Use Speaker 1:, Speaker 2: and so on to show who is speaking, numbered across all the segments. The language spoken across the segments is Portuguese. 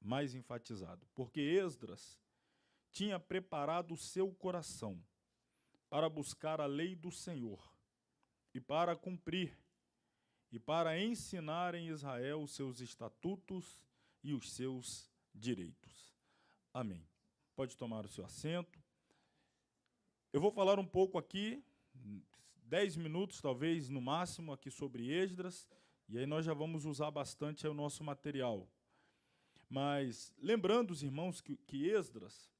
Speaker 1: mais enfatizado, porque Esdras tinha preparado o seu coração para buscar a lei do Senhor e para cumprir e para ensinar em Israel os seus estatutos e os seus direitos. Amém. Pode tomar o seu assento. Eu vou falar um pouco aqui, 10 minutos talvez no máximo, aqui sobre Esdras, e aí nós já vamos usar bastante o nosso material. Mas lembrando, os irmãos, que Esdras,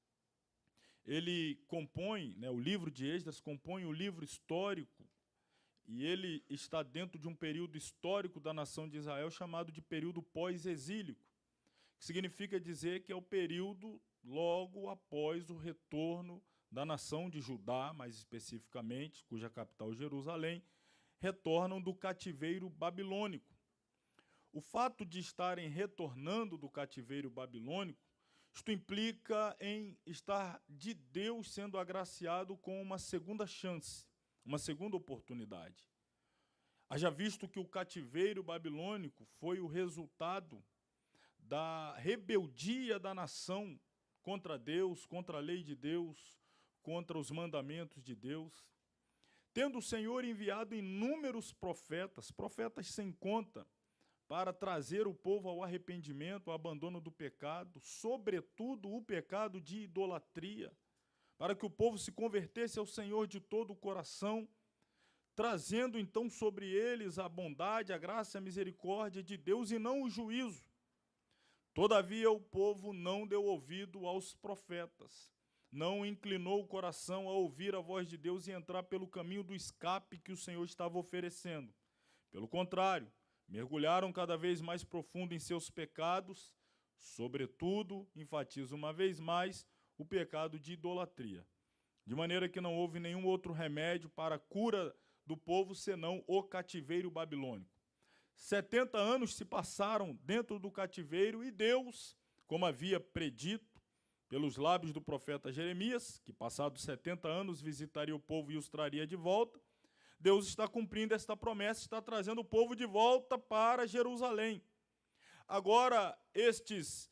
Speaker 1: ele compõe, né, o livro de Esdras compõe o livro histórico, e ele está dentro de um período histórico da nação de Israel chamado de período pós-exílico, que significa dizer que é o período logo após o retorno da nação de Judá, mais especificamente, cuja capital Jerusalém, retornam do cativeiro babilônico. O fato de estarem retornando do cativeiro babilônico, isto implica em estar de Deus sendo agraciado com uma segunda chance, uma segunda oportunidade. Haja visto que o cativeiro babilônico foi o resultado da rebeldia da nação contra Deus, contra a lei de Deus, contra os mandamentos de Deus. Tendo o Senhor enviado inúmeros profetas, profetas sem conta, para trazer o povo ao arrependimento, ao abandono do pecado, sobretudo o pecado de idolatria, para que o povo se convertesse ao Senhor de todo o coração, trazendo então sobre eles a bondade, a graça e a misericórdia de Deus e não o juízo. Todavia o povo não deu ouvido aos profetas, não inclinou o coração a ouvir a voz de Deus e entrar pelo caminho do escape que o Senhor estava oferecendo. Pelo contrário, mergulharam cada vez mais profundo em seus pecados, sobretudo, enfatizo uma vez mais, o pecado de idolatria. De maneira que não houve nenhum outro remédio para a cura do povo senão o cativeiro babilônico. 70 anos se passaram dentro do cativeiro e Deus, como havia predito pelos lábios do profeta Jeremias, que passados 70 anos visitaria o povo e os traria de volta, Deus está cumprindo esta promessa, está trazendo o povo de volta para Jerusalém. Agora, estes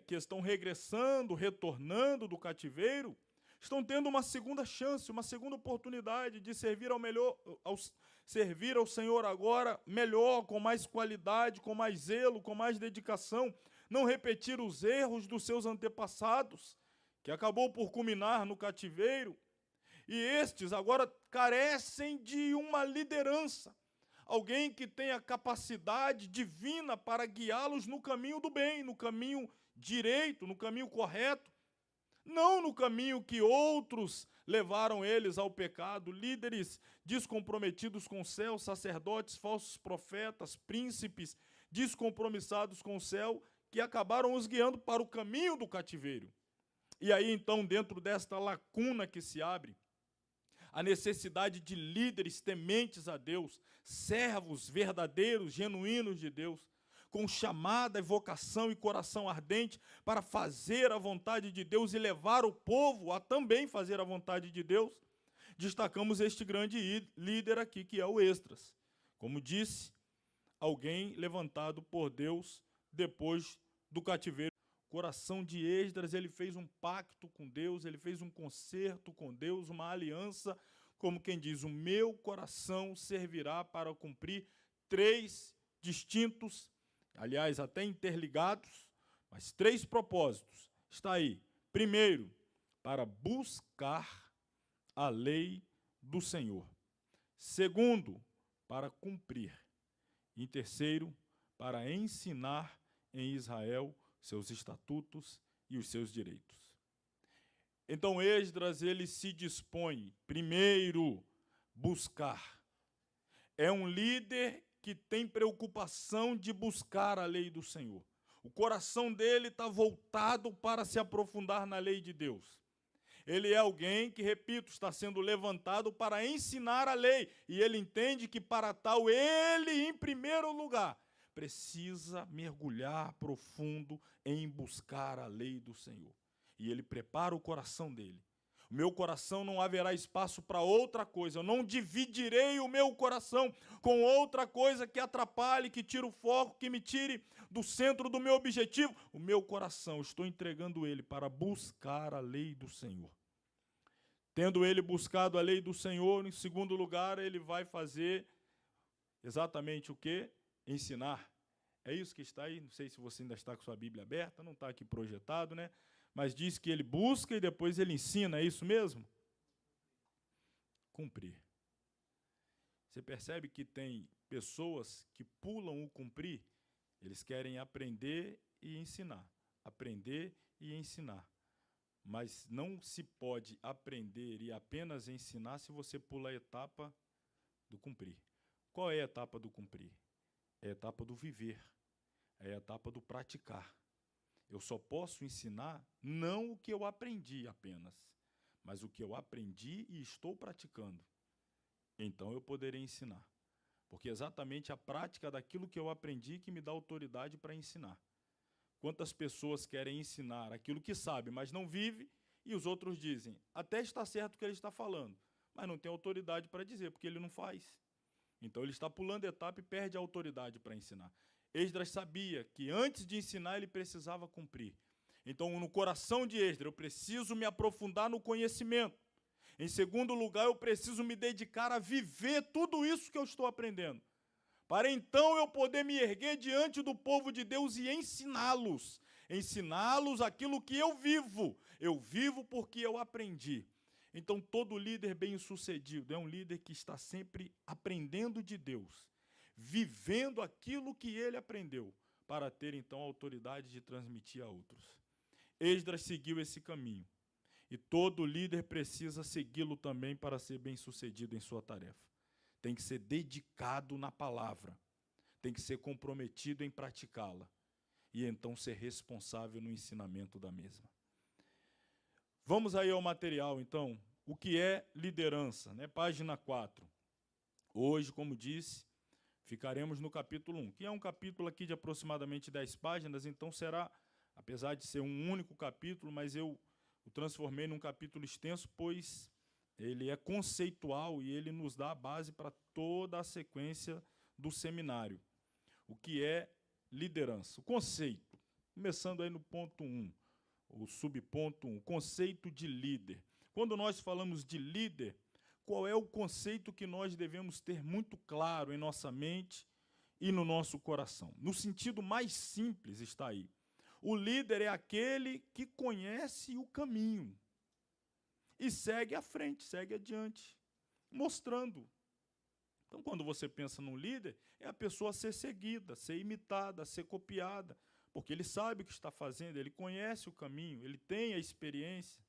Speaker 1: que estão regressando, retornando do cativeiro, estão tendo uma segunda chance, uma segunda oportunidade de servir servir ao Senhor agora melhor, com mais qualidade, com mais zelo, com mais dedicação, não repetir os erros dos seus antepassados, que acabou por culminar no cativeiro. E estes agora carecem de uma liderança, alguém que tenha capacidade divina para guiá-los no caminho do bem, no caminho direito, no caminho correto, não no caminho que outros levaram eles ao pecado, líderes descomprometidos com o céu, sacerdotes, falsos profetas, príncipes descompromissados com o céu, que acabaram os guiando para o caminho do cativeiro. E aí, então, dentro desta lacuna que se abre, a necessidade de líderes tementes a Deus, servos verdadeiros, genuínos de Deus, com chamada, vocação e coração ardente para fazer a vontade de Deus e levar o povo a também fazer a vontade de Deus, destacamos este grande líder aqui, que é o Esdras. Como disse, alguém levantado por Deus depois do cativeiro. O coração de Esdras, ele fez um pacto com Deus, ele fez um concerto com Deus, uma aliança, como quem diz, o meu coração servirá para cumprir 3 distintos, aliás, até interligados, mas 3 propósitos. Está aí. Primeiro, para buscar a lei do Senhor. Segundo, para cumprir. E terceiro, para ensinar em Israel seus estatutos e os seus direitos. Então Esdras, ele se dispõe, primeiro, buscar. É um líder que tem preocupação de buscar a lei do Senhor. O coração dele está voltado para se aprofundar na lei de Deus. Ele é alguém que, repito, está sendo levantado para ensinar a lei. E ele entende que para tal, ele, em primeiro lugar, precisa mergulhar profundo em buscar a lei do Senhor. E ele prepara o coração dele. O meu coração não haverá espaço para outra coisa. Eu não dividirei o meu coração com outra coisa que atrapalhe, que tire o foco, que me tire do centro do meu objetivo. O meu coração, estou entregando ele para buscar a lei do Senhor. Tendo ele buscado a lei do Senhor, em segundo lugar, ele vai fazer exatamente o quê? Ensinar. É isso que está aí, não sei se você ainda está com sua Bíblia aberta, não está aqui projetado, né? Mas diz que ele busca e depois ele ensina, é isso mesmo? Cumprir. Você percebe que tem pessoas que pulam o cumprir? Eles querem aprender e ensinar. Aprender e ensinar. Mas não se pode aprender e apenas ensinar se você pula a etapa do cumprir. Qual é a etapa do cumprir? É a etapa do viver. É a etapa do praticar. Eu só posso ensinar não o que eu aprendi apenas, mas o que eu aprendi e estou praticando. Então eu poderei ensinar. Porque é exatamente a prática daquilo que eu aprendi que me dá autoridade para ensinar. Quantas pessoas querem ensinar aquilo que sabe, mas não vive, e os outros dizem, até está certo o que ele está falando, mas não tem autoridade para dizer, porque ele não faz. Então ele está pulando etapa e perde a autoridade para ensinar. Esdras sabia que antes de ensinar ele precisava cumprir. Então, no coração de Esdras, eu preciso me aprofundar no conhecimento. Em segundo lugar, eu preciso me dedicar a viver tudo isso que eu estou aprendendo, para então eu poder me erguer diante do povo de Deus e ensiná-los. Ensiná-los aquilo que eu vivo. Eu vivo porque eu aprendi. Então, todo líder bem-sucedido é um líder que está sempre aprendendo de Deus, vivendo aquilo que ele aprendeu, para ter, então, a autoridade de transmitir a outros. Esdras seguiu esse caminho, e todo líder precisa segui-lo também para ser bem-sucedido em sua tarefa. Tem que ser dedicado na palavra, tem que ser comprometido em praticá-la, e então ser responsável no ensinamento da mesma. Vamos aí ao material, então. O que é liderança? Né? Página 4. Hoje, como disse, ficaremos no capítulo 1, que é um capítulo aqui de aproximadamente 10 páginas, então será, apesar de ser um único capítulo, mas eu o transformei num capítulo extenso, pois ele é conceitual e ele nos dá a base para toda a sequência do seminário. O que é liderança? O conceito, começando aí no ponto 1, o subponto 1, conceito de líder. Quando nós falamos de líder, qual é o conceito que nós devemos ter muito claro em nossa mente e no nosso coração? No sentido mais simples está aí. O líder é aquele que conhece o caminho e segue à frente, segue adiante, mostrando. Então, quando você pensa num líder, é a pessoa a ser seguida, ser imitada, ser copiada, porque ele sabe o que está fazendo, ele conhece o caminho, ele tem a experiência.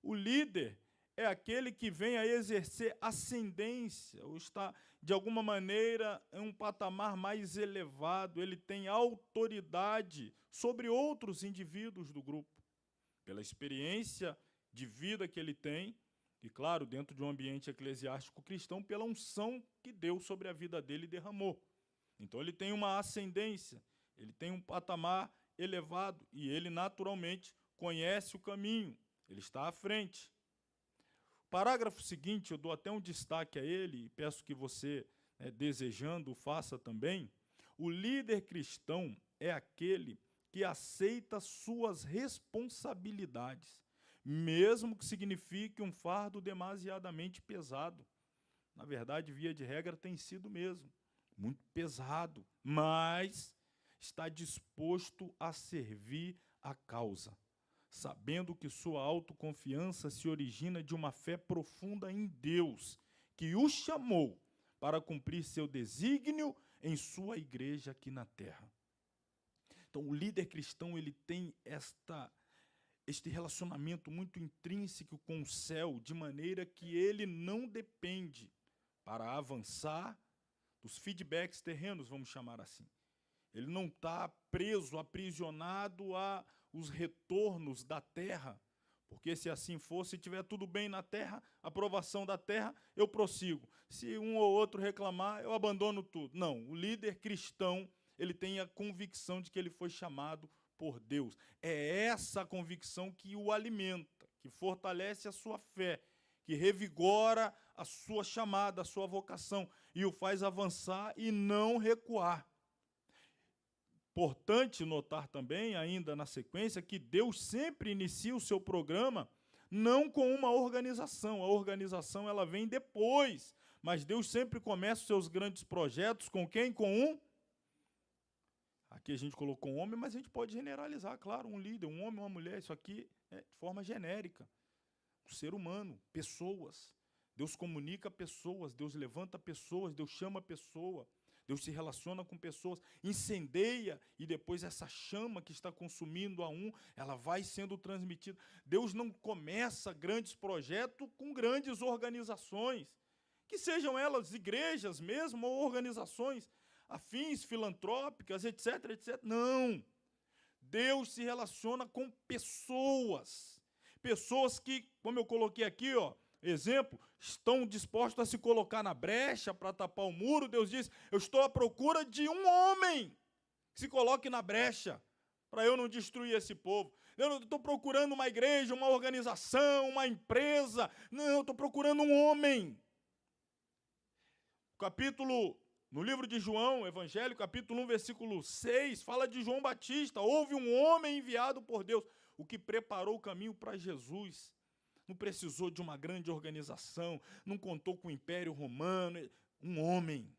Speaker 1: O líder é aquele que vem a exercer ascendência, ou está, de alguma maneira, em um patamar mais elevado, ele tem autoridade sobre outros indivíduos do grupo, pela experiência de vida que ele tem, e, claro, dentro de um ambiente eclesiástico cristão, pela unção que Deus sobre a vida dele derramou. Então, ele tem uma ascendência, ele tem um patamar elevado, e ele, naturalmente, conhece o caminho, ele está à frente. Parágrafo seguinte, eu dou até um destaque a ele, e peço que você, desejando, o faça também. O líder cristão é aquele que aceita suas responsabilidades, mesmo que signifique um fardo demasiadamente pesado. Na verdade, via de regra, tem sido mesmo, muito pesado, mas está disposto a servir a causa, sabendo que sua autoconfiança se origina de uma fé profunda em Deus, que o chamou para cumprir seu desígnio em sua igreja aqui na terra. Então, o líder cristão ele tem este relacionamento muito intrínseco com o céu, de maneira que ele não depende para avançar dos feedbacks terrenos, vamos chamar assim. Ele não está preso, aprisionado a os retornos da terra, porque se assim fosse, se tiver tudo bem na terra, aprovação da terra, eu prossigo. Se um ou outro reclamar, eu abandono tudo. Não, o líder cristão, ele tem a convicção de que ele foi chamado por Deus. É essa a convicção que o alimenta, que fortalece a sua fé, que revigora a sua chamada, a sua vocação, e o faz avançar e não recuar. Importante notar também, ainda na sequência, que Deus sempre inicia o seu programa não com uma organização. A organização ela vem depois, mas Deus sempre começa os seus grandes projetos com quem? Com um. Aqui a gente colocou um homem, mas a gente pode generalizar, claro, um líder, um homem, uma mulher. Isso aqui é de forma genérica. O ser humano, pessoas. Deus comunica pessoas, Deus levanta pessoas, Deus chama pessoa. Deus se relaciona com pessoas, incendeia, e depois essa chama que está consumindo a um, ela vai sendo transmitida. Deus não começa grandes projetos com grandes organizações, que sejam elas igrejas mesmo, ou organizações afins, filantrópicas, etc, etc. Não. Deus se relaciona com pessoas. Pessoas que, como eu coloquei aqui, ó, exemplo, estão dispostos a se colocar na brecha para tapar o muro. Deus diz, eu estou à procura de um homem que se coloque na brecha para eu não destruir esse povo. Eu não estou procurando uma igreja, uma organização, uma empresa. Não, eu estou procurando um homem. No livro de João, Evangelho, capítulo 1, versículo 6, fala de João Batista. Houve um homem enviado por Deus, o que preparou o caminho para Jesus. Não precisou de uma grande organização, não contou com o Império Romano, um homem.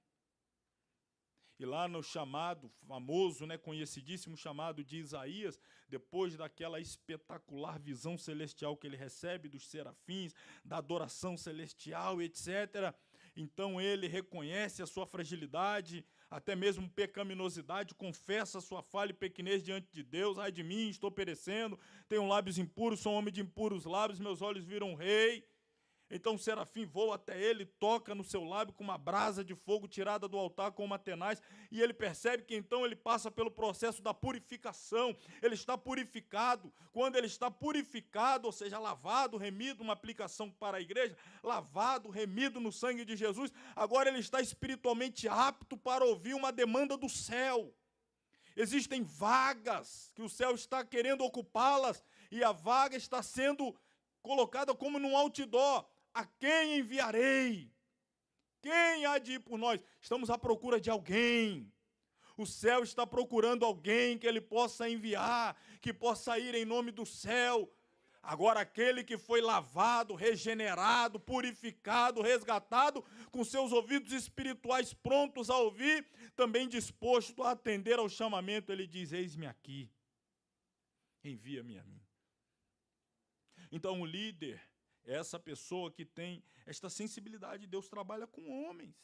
Speaker 1: E lá no chamado famoso, conhecidíssimo chamado de Isaías, depois daquela espetacular visão celestial que ele recebe dos serafins, da adoração celestial, etc., então ele reconhece a sua fragilidade, até mesmo pecaminosidade, confessa a sua falha e pequenez diante de Deus. Ai de mim, estou perecendo, tenho lábios impuros, sou um homem de impuros lábios, meus olhos viram o rei. Então o serafim voa até ele, toca no seu lábio com uma brasa de fogo tirada do altar com uma tenaz, e ele percebe que então ele passa pelo processo da purificação. Ele está purificado. Quando ele está purificado, ou seja, lavado, remido, uma aplicação para a igreja, lavado, remido no sangue de Jesus, agora ele está espiritualmente apto para ouvir uma demanda do céu. Existem vagas que o céu está querendo ocupá-las, e a vaga está sendo colocada como num outdoor. A quem enviarei? Quem há de ir por nós? Estamos à procura de alguém. O céu está procurando alguém que ele possa enviar, que possa ir em nome do céu. Agora, aquele que foi lavado, regenerado, purificado, resgatado, com seus ouvidos espirituais prontos a ouvir, também disposto a atender ao chamamento, ele diz, eis-me aqui, envia-me a mim. Então, o líder é essa pessoa que tem esta sensibilidade. Deus trabalha com homens.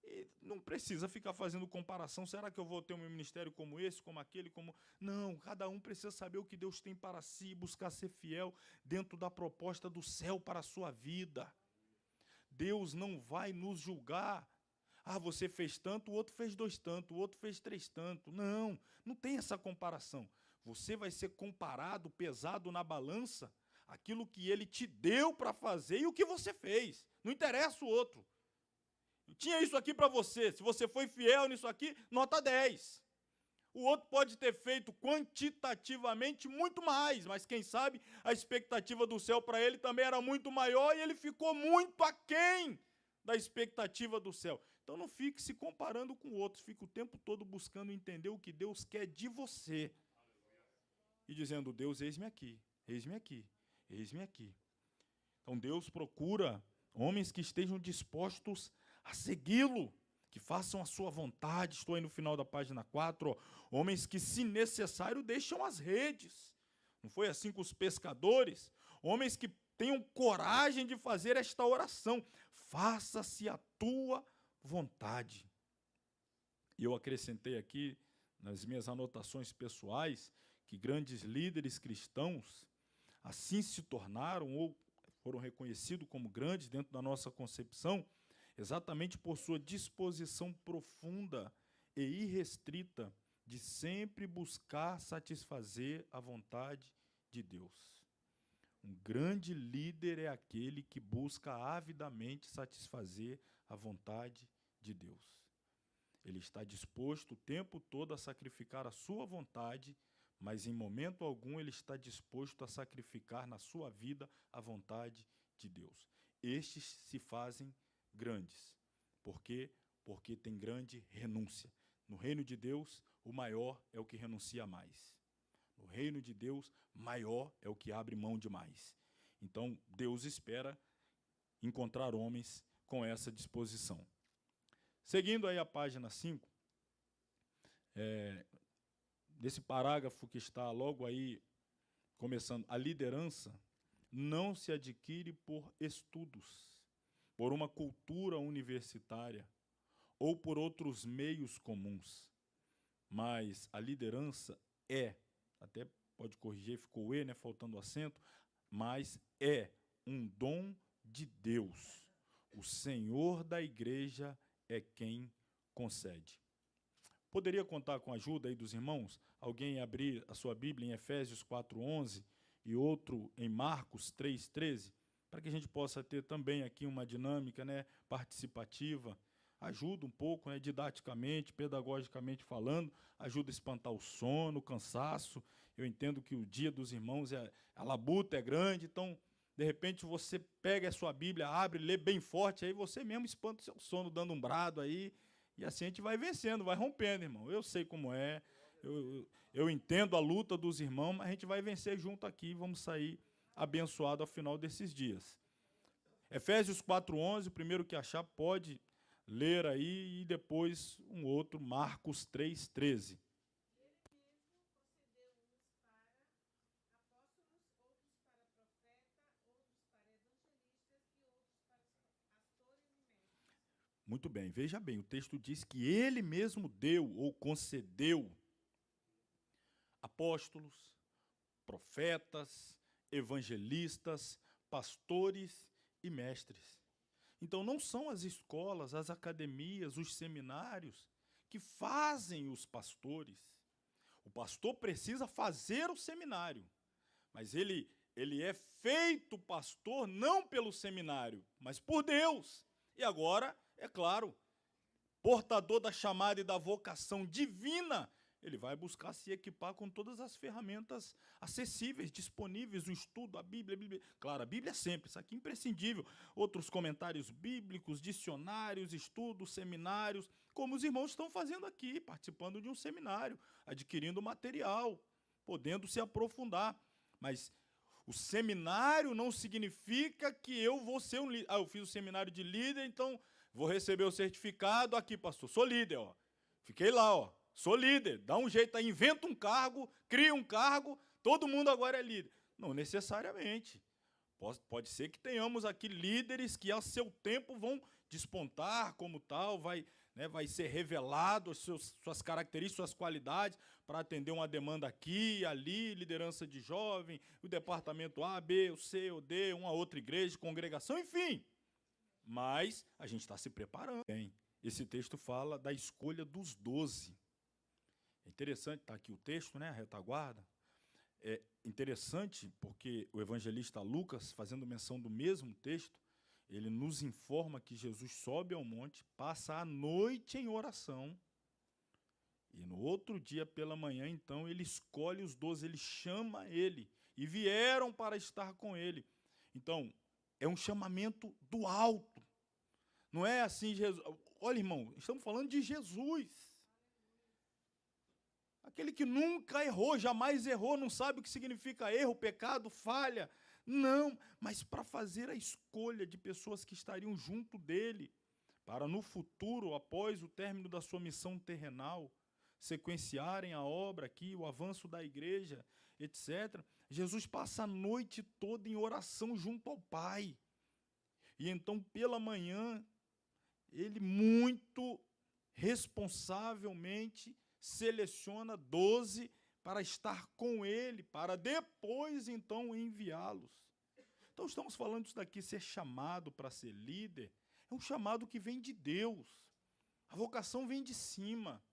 Speaker 1: E não precisa ficar fazendo comparação. Será que eu vou ter um ministério como esse, como aquele, como... Não, cada um precisa saber o que Deus tem para si e buscar ser fiel dentro da proposta do céu para a sua vida. Deus não vai nos julgar. Ah, você fez tanto, o outro fez 2 tanto, o outro fez 3 tanto. Não, não tem essa comparação. Você vai ser comparado, pesado na balança, aquilo que ele te deu para fazer e o que você fez. Não interessa o outro. Eu tinha isso aqui para você. Se você foi fiel nisso aqui, nota 10. O outro pode ter feito quantitativamente muito mais, mas quem sabe a expectativa do céu para ele também era muito maior e ele ficou muito aquém da expectativa do céu. Então não fique se comparando com outros, fique o tempo todo buscando entender o que Deus quer de você. E dizendo, Deus, eis-me aqui, eis-me aqui, eis-me aqui. Então Deus procura homens que estejam dispostos a segui-lo, que façam a sua vontade. Estou aí no final da página 4, ó. Homens que, se necessário, deixam as redes. Não foi assim com os pescadores? Homens que tenham coragem de fazer esta oração. Faça-se a tua vontade. E eu acrescentei aqui, nas minhas anotações pessoais, que grandes líderes cristãos assim se tornaram ou foram reconhecidos como grandes dentro da nossa concepção, exatamente por sua disposição profunda e irrestrita de sempre buscar satisfazer a vontade de Deus. Um grande líder é aquele que busca avidamente satisfazer a vontade de Deus. Ele está disposto o tempo todo a sacrificar a sua vontade mas em momento algum ele está disposto a sacrificar na sua vida a vontade de Deus. Estes se fazem grandes. Por quê? Porque tem grande renúncia. No reino de Deus, o maior é o que renuncia mais. No reino de Deus, maior é o que abre mão de mais. Então, Deus espera encontrar homens com essa disposição. Seguindo aí a página 5, desse parágrafo que está logo aí, começando, a liderança não se adquire por estudos, por uma cultura universitária ou por outros meios comuns, mas a liderança até pode corrigir, ficou né, faltando acento, mas é um dom de Deus. O Senhor da igreja é quem concede. Poderia contar com a ajuda aí dos irmãos? Alguém abrir a sua Bíblia em Efésios 4:11 e outro em Marcos 3:13, para que a gente possa ter também aqui uma dinâmica, né, participativa. Ajuda um pouco, né, didaticamente, pedagogicamente falando, ajuda a espantar o sono, o cansaço. Eu entendo que o dia dos irmãos, a labuta é grande, então, de repente, você pega a sua Bíblia, abre, lê bem forte, aí você mesmo espanta o seu sono, dando um brado aí, e assim a gente vai vencendo, vai rompendo, irmão. Eu sei como é, eu entendo a luta dos irmãos, mas a gente vai vencer junto aqui, vamos sair abençoado ao final desses dias. Efésios 4:11, o primeiro que achar pode ler aí, e depois um outro, Marcos 3:13. Muito bem, veja bem, o texto diz que ele mesmo deu ou concedeu apóstolos, profetas, evangelistas, pastores e mestres. Então, não são as escolas, as academias, os seminários que fazem os pastores. O pastor precisa fazer o seminário, mas ele é feito pastor não pelo seminário, mas por Deus. E agora, é claro, portador da chamada e da vocação divina, ele vai buscar se equipar com todas as ferramentas acessíveis, disponíveis, o estudo, a Bíblia. Claro, a Bíblia é sempre, isso aqui é imprescindível. Outros comentários bíblicos, dicionários, estudos, seminários, como os irmãos estão fazendo aqui, participando de um seminário, adquirindo material, podendo se aprofundar. Mas o seminário não significa que eu vou ser um líder. Eu fiz o seminário de líder, então vou receber o certificado aqui, pastor. Sou líder, ó. Fiquei lá, ó. Sou líder, dá um jeito aí, inventa um cargo, cria um cargo, todo mundo agora é líder. Não necessariamente. Pode ser que tenhamos aqui líderes que, a seu tempo, vão despontar como tal, vai ser revelado suas características, suas qualidades, para atender uma demanda aqui e ali, liderança de jovem, o departamento A, B, o C, o D, uma outra igreja, congregação, enfim. Mas a gente está se preparando. Bem, esse texto fala da escolha dos 12. É interessante, está aqui o texto, né, a retaguarda. É interessante porque o evangelista Lucas, fazendo menção do mesmo texto, ele nos informa que Jesus sobe ao monte, passa a noite em oração, e no outro dia pela manhã, então, ele escolhe os 12, ele chama ele, e vieram para estar com ele. Então, é um chamamento do alto. Não é assim, Jesus. Olha, irmão, estamos falando de Jesus. Aquele que nunca errou, jamais errou, não sabe o que significa erro, pecado, falha. Não, mas para fazer a escolha de pessoas que estariam junto dele, para no futuro, após o término da sua missão terrenal, sequenciarem a obra aqui, o avanço da igreja, etc. Jesus passa a noite toda em oração junto ao Pai. E então, pela manhã, ele muito responsavelmente seleciona 12 para estar com ele, para depois, então, enviá-los. Então, estamos falando disso daqui, ser chamado para ser líder, é um chamado que vem de Deus. A vocação vem de cima.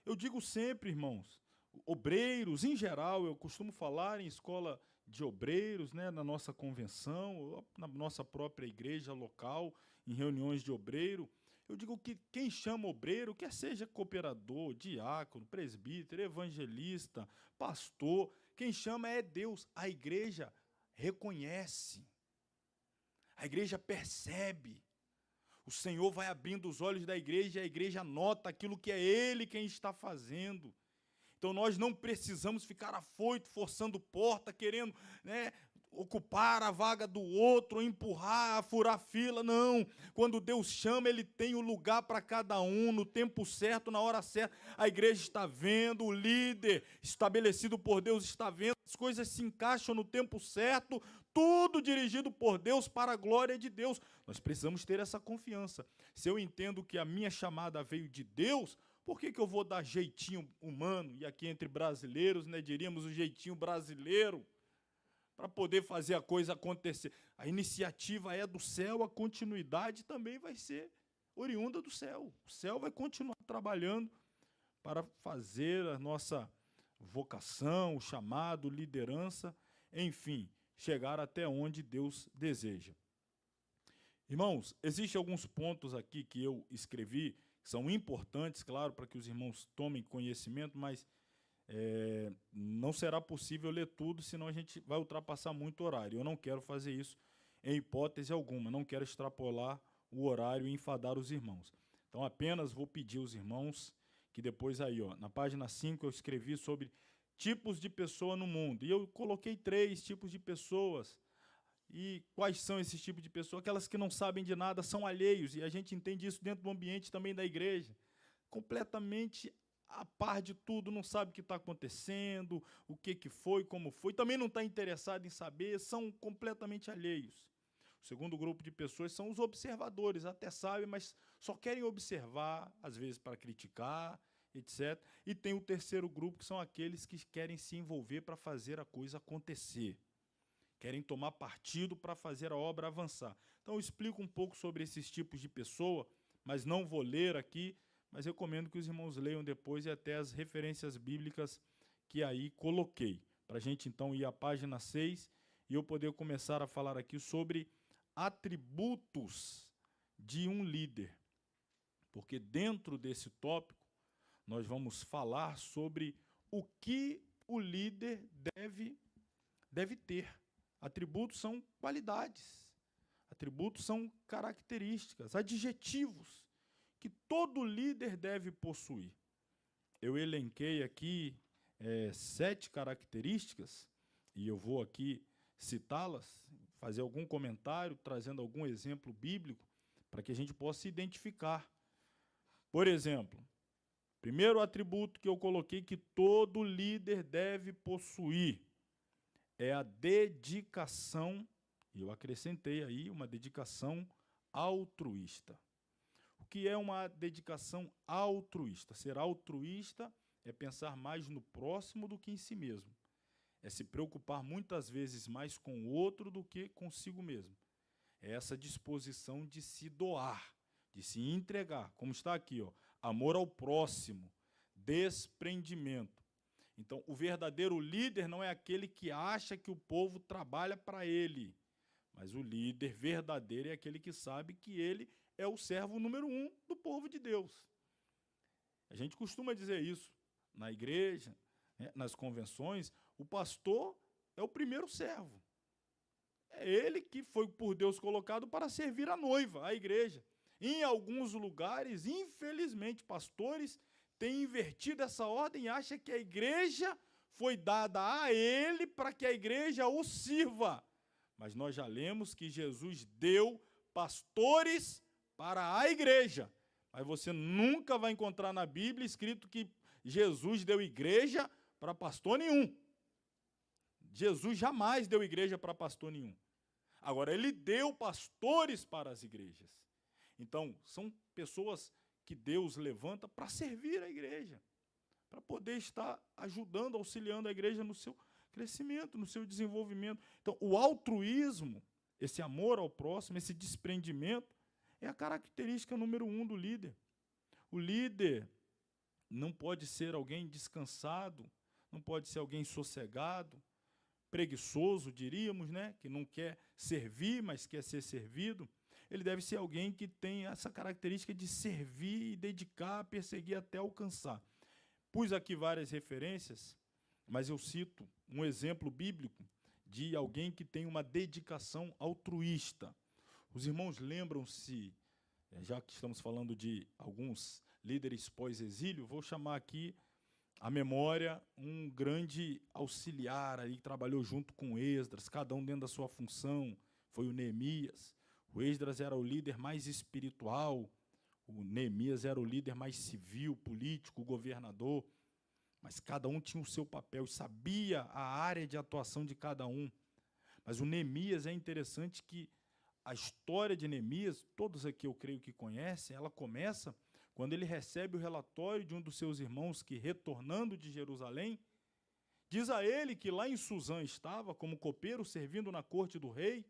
Speaker 1: Eu digo sempre, irmãos, obreiros, em geral, eu costumo falar em escola de obreiros, né, na nossa convenção, na nossa própria igreja local, em reuniões de obreiro, Eu digo que quem chama obreiro, quer seja cooperador, diácono, presbítero, evangelista, pastor, quem chama é Deus. A igreja reconhece, a igreja percebe. O Senhor vai abrindo os olhos da igreja e a igreja nota aquilo que é Ele quem está fazendo. Então nós não precisamos ficar afoito, forçando porta, querendo, né, ocupar a vaga do outro, empurrar, furar fila. Não. Quando Deus chama, Ele tem o lugar para cada um, no tempo certo, na hora certa. A igreja está vendo, o líder estabelecido por Deus está vendo, as coisas se encaixam no tempo certo, tudo dirigido por Deus para a glória de Deus. Nós precisamos ter essa confiança. Se eu entendo que a minha chamada veio de Deus, por que eu vou dar jeitinho humano? E aqui entre brasileiros, né, diríamos o jeitinho brasileiro, para poder fazer a coisa acontecer. A iniciativa é do céu, a continuidade também vai ser oriunda do céu. O céu vai continuar trabalhando para fazer a nossa vocação, o chamado, liderança, enfim, chegar até onde Deus deseja. Irmãos, existem alguns pontos aqui que eu escrevi, que são importantes, claro, para que os irmãos tomem conhecimento, mas não será possível ler tudo, senão a gente vai ultrapassar muito o horário. Eu não quero fazer isso em hipótese alguma, não quero extrapolar o horário e enfadar os irmãos. Então, apenas vou pedir aos irmãos que depois aí, ó, na página 5, eu escrevi sobre tipos de pessoa no mundo, e eu coloquei 3 tipos de pessoas. E quais são esses tipos de pessoas? Aquelas que não sabem de nada, são alheios, e a gente entende isso dentro do ambiente também da igreja, completamente a par de tudo, não sabe o que está acontecendo, o que foi, como foi, também não está interessado em saber, são completamente alheios. O segundo grupo de pessoas são os observadores, até sabem, mas só querem observar, às vezes para criticar, etc. E tem o terceiro grupo, que são aqueles que querem se envolver para fazer a coisa acontecer, querem tomar partido para fazer a obra avançar. Então eu explico um pouco sobre esses tipos de pessoa, mas não vou ler aqui, mas recomendo que os irmãos leiam depois e até as referências bíblicas que aí coloquei, para a gente então ir à página 6 e eu poder começar a falar aqui sobre atributos de um líder. Porque dentro desse tópico, nós vamos falar sobre o que o líder deve ter. Atributos são qualidades, atributos são características, adjetivos, que todo líder deve possuir. Eu elenquei aqui 7 características, e eu vou aqui citá-las, fazer algum comentário, trazendo algum exemplo bíblico, para que a gente possa identificar. Por exemplo, primeiro atributo que eu coloquei que todo líder deve possuir é a dedicação, e eu acrescentei aí uma dedicação altruísta. O que é uma dedicação altruísta? Ser altruísta é pensar mais no próximo do que em si mesmo. É se preocupar muitas vezes mais com o outro do que consigo mesmo. É essa disposição de se doar, de se entregar, como está aqui, ó, amor ao próximo, desprendimento. Então, o verdadeiro líder não é aquele que acha que o povo trabalha para ele, mas o líder verdadeiro é aquele que sabe que ele é o servo número 1 do povo de Deus. A gente costuma dizer isso na igreja, né, nas convenções, o pastor é o primeiro servo. É ele que foi por Deus colocado para servir a noiva, a igreja. Em alguns lugares, infelizmente, pastores têm invertido essa ordem e acham que a igreja foi dada a ele para que a igreja o sirva. Mas nós já lemos que Jesus deu pastores para a igreja. Mas você nunca vai encontrar na Bíblia escrito que Jesus deu igreja para pastor nenhum. Jesus jamais deu igreja para pastor nenhum. Agora, ele deu pastores para as igrejas. Então, são pessoas que Deus levanta para servir a igreja, para poder estar ajudando, auxiliando a igreja no seu crescimento, no seu desenvolvimento. Então, o altruísmo, esse amor ao próximo, esse desprendimento, é a característica número 1 do líder. O líder não pode ser alguém descansado, não pode ser alguém sossegado, preguiçoso, diríamos, né? Que não quer servir, mas quer ser servido. ele deve ser alguém que tem essa característica de servir e dedicar, perseguir até alcançar. Pus aqui várias referências, mas eu cito um exemplo bíblico de alguém que tem uma dedicação altruísta. Os irmãos lembram-se, já que estamos falando de alguns líderes pós-exílio, vou chamar aqui à memória um grande auxiliar aí que trabalhou junto com Esdras, cada um dentro da sua função, foi o Neemias. O Esdras era o líder mais espiritual, o Neemias era o líder mais civil, político, governador, mas cada um tinha o seu papel, sabia a área de atuação de cada um. Mas o Neemias, é interessante que a história de Neemias, todos aqui eu creio que conhecem, ela começa quando ele recebe o relatório de um dos seus irmãos que, retornando de Jerusalém, diz a ele que lá em Suzã estava como copeiro servindo na corte do rei,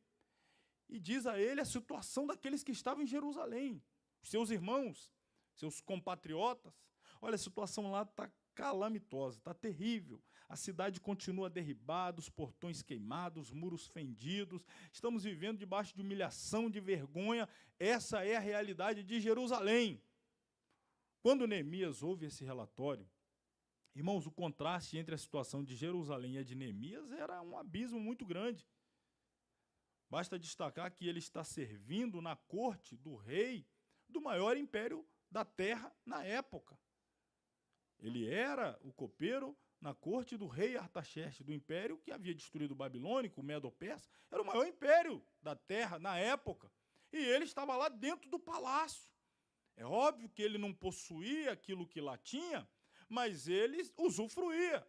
Speaker 1: e diz a ele a situação daqueles que estavam em Jerusalém, os seus irmãos, seus compatriotas. Olha, a situação lá está calamitosa, está terrível. A cidade continua derribada, os portões queimados, os muros fendidos. Estamos vivendo debaixo de humilhação, de vergonha. Essa é a realidade de Jerusalém. Quando Neemias ouve esse relatório, irmãos, o contraste entre a situação de Jerusalém e a de Neemias era um abismo muito grande. Basta destacar que ele está servindo na corte do rei do maior império da terra na época. Ele era o copeiro na corte do rei Artaxerxes, do império que havia destruído o babilônico, o medo-persa, era o maior império da terra na época. E ele estava lá dentro do palácio. É óbvio que ele não possuía aquilo que lá tinha, mas ele usufruía.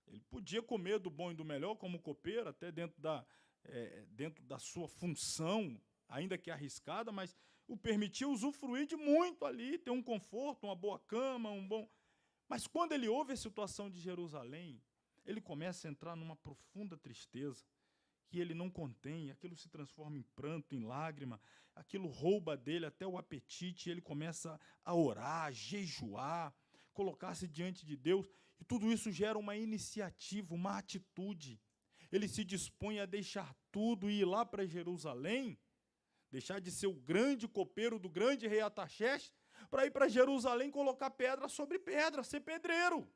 Speaker 1: Ele podia comer do bom e do melhor como copeiro, até dentro da sua função, ainda que arriscada, mas o permitia usufruir de muito ali, ter um conforto, uma boa cama, um bom... Mas quando ele ouve a situação de Jerusalém, ele começa a entrar numa profunda tristeza, que ele não contém, aquilo se transforma em pranto, em lágrima, aquilo rouba dele até o apetite, ele começa a orar, a jejuar, colocar-se diante de Deus, e tudo isso gera uma iniciativa, uma atitude. Ele se dispõe a deixar tudo e ir lá para Jerusalém, deixar de ser o grande copeiro do grande rei Artaxerxes, para ir para Jerusalém colocar pedra sobre pedra, ser pedreiro.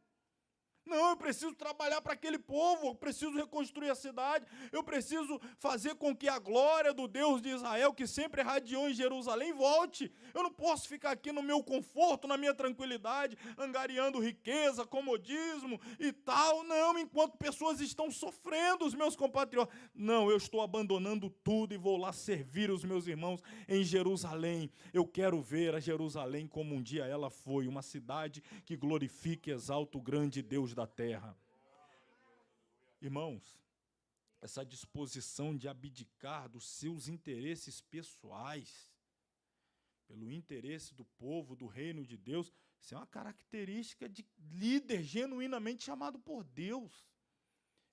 Speaker 1: Não, eu preciso trabalhar para aquele povo, eu preciso reconstruir a cidade, eu preciso fazer com que a glória do Deus de Israel, que sempre irradiou em Jerusalém, volte. Eu não posso ficar aqui no meu conforto, na minha tranquilidade, angariando riqueza, comodismo e tal. Não, enquanto pessoas estão sofrendo, os meus compatriotas. Não, eu estou abandonando tudo e vou lá servir os meus irmãos em Jerusalém. Eu quero ver a Jerusalém como um dia ela foi, uma cidade que glorifique e exalta o grande Deus da terra. Irmãos, essa disposição de abdicar dos seus interesses pessoais pelo interesse do povo, do reino de Deus, isso é uma característica de líder genuinamente chamado por Deus.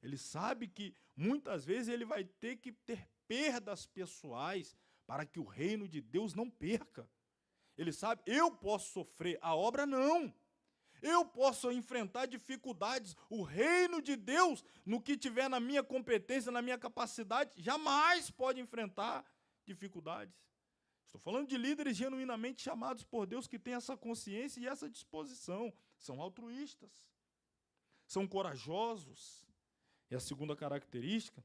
Speaker 1: Ele sabe que muitas vezes ele vai ter que ter perdas pessoais para que o reino de Deus não perca. Ele sabe, eu posso sofrer, a obra não. Eu posso enfrentar dificuldades. O reino de Deus, no que tiver na minha competência, na minha capacidade, jamais pode enfrentar dificuldades. Estou falando de líderes genuinamente chamados por Deus que têm essa consciência e essa disposição. São altruístas. São corajosos. É a segunda característica.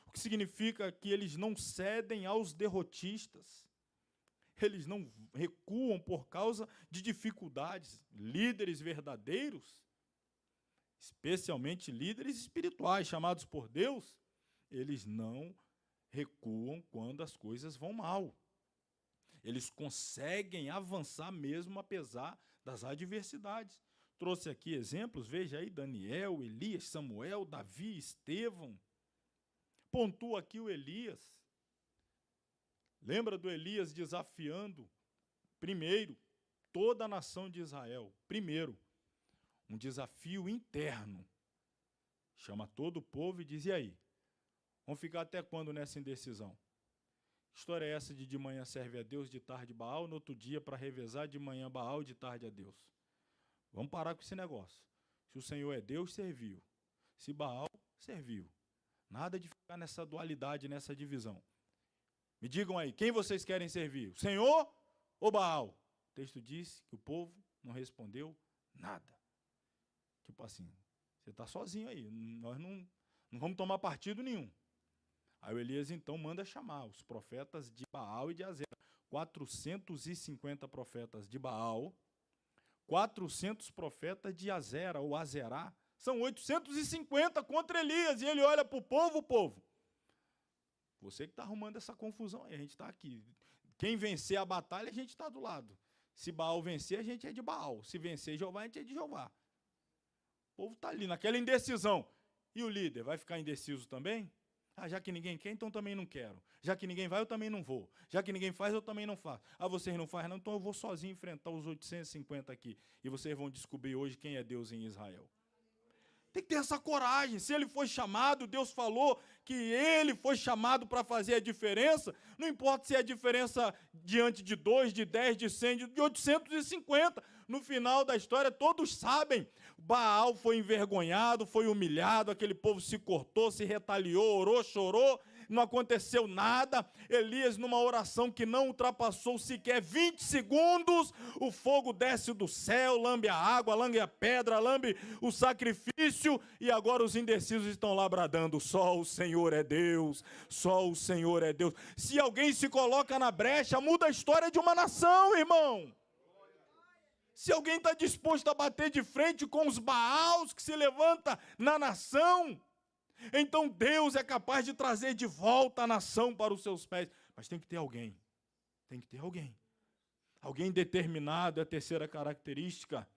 Speaker 1: O que significa que eles não cedem aos derrotistas. Eles não recuam por causa de dificuldades. Líderes verdadeiros, especialmente líderes espirituais chamados por Deus, eles não recuam quando as coisas vão mal. Eles conseguem avançar mesmo apesar das adversidades. Trouxe aqui exemplos, veja aí, Daniel, Elias, Samuel, Davi, Estevão. Pontua aqui o Elias. Lembra do Elias desafiando, primeiro, toda a nação de Israel. Primeiro, um desafio interno. Chama todo o povo e diz, e aí? Vamos ficar até quando nessa indecisão? Que história é essa de manhã serve a Deus, de tarde Baal, no outro dia para revezar de manhã Baal, de tarde a Deus? Vamos parar com esse negócio. Se o Senhor é Deus, serviu. Se Baal, serviu. Nada de ficar nessa dualidade, nessa divisão. Me digam aí, quem vocês querem servir? O Senhor ou Baal? O texto diz que o povo não respondeu nada. Tipo assim, você está sozinho aí, nós não vamos tomar partido nenhum. Aí o Elias então manda chamar os profetas de Baal e de Azera. 450 profetas de Baal, 400 profetas de Azera ou Azerá. São 850 contra Elias. E ele olha para o povo. Você que está arrumando essa confusão aí, a gente está aqui. Quem vencer a batalha, a gente está do lado. Se Baal vencer, a gente é de Baal. Se vencer Jeová, a gente é de Jeová. O povo está ali, naquela indecisão. E o líder vai ficar indeciso também? Ah, já que ninguém quer, então também não quero. Já que ninguém vai, eu também não vou. Já que ninguém faz, eu também não faço. Ah, vocês não fazem não, então eu vou sozinho enfrentar os 850 aqui. E vocês vão descobrir hoje quem é Deus em Israel. Tem que ter essa coragem. Se ele foi chamado, Deus falou que ele foi chamado para fazer a diferença. Não importa se é a diferença diante de 2, de 10, de 100, de 850. No final da história, todos sabem. Baal foi envergonhado, foi humilhado, aquele povo se cortou, se retaliou, orou, chorou. Não aconteceu nada. Elias, numa oração que não ultrapassou sequer 20 segundos, o fogo desce do céu, lambe a água, lambe a pedra, lambe o sacrifício, e agora os indecisos estão lá bradando: só o Senhor é Deus, só o Senhor é Deus. Se alguém se coloca na brecha, muda a história de uma nação, irmão. Se alguém está disposto a bater de frente com os Baals que se levanta na nação, então Deus é capaz de trazer de volta a nação para os seus pés. Mas tem que ter alguém. Tem que ter alguém. Alguém determinado é a terceira característica.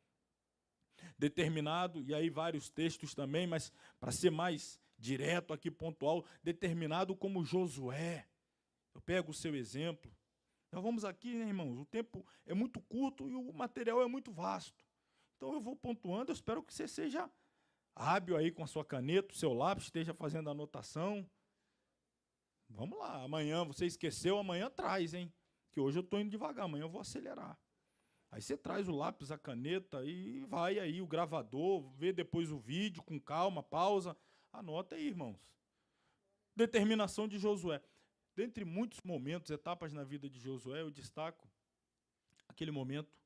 Speaker 1: Determinado, e aí vários textos também, mas para ser mais direto aqui, pontual, determinado como Josué. Eu pego o seu exemplo. Nós vamos aqui, né, irmãos? O tempo é muito curto e o material é muito vasto. Então eu vou pontuando, eu espero que você seja hábil aí com a sua caneta, o seu lápis, esteja fazendo anotação. Vamos lá, amanhã, você esqueceu, amanhã traz, hein? Que hoje eu estou indo devagar, amanhã eu vou acelerar. Aí você traz o lápis, a caneta e vai aí, o gravador, vê depois o vídeo com calma, pausa. Anota aí, irmãos. Determinação de Josué. Dentre muitos momentos, etapas na vida de Josué, eu destaco aquele momento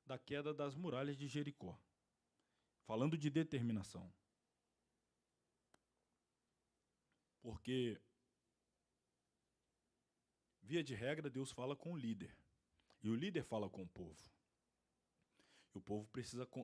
Speaker 1: da queda das muralhas de Jericó. Falando de determinação. Porque, via de regra, Deus fala com o líder. E o líder fala com o povo. E o povo precisa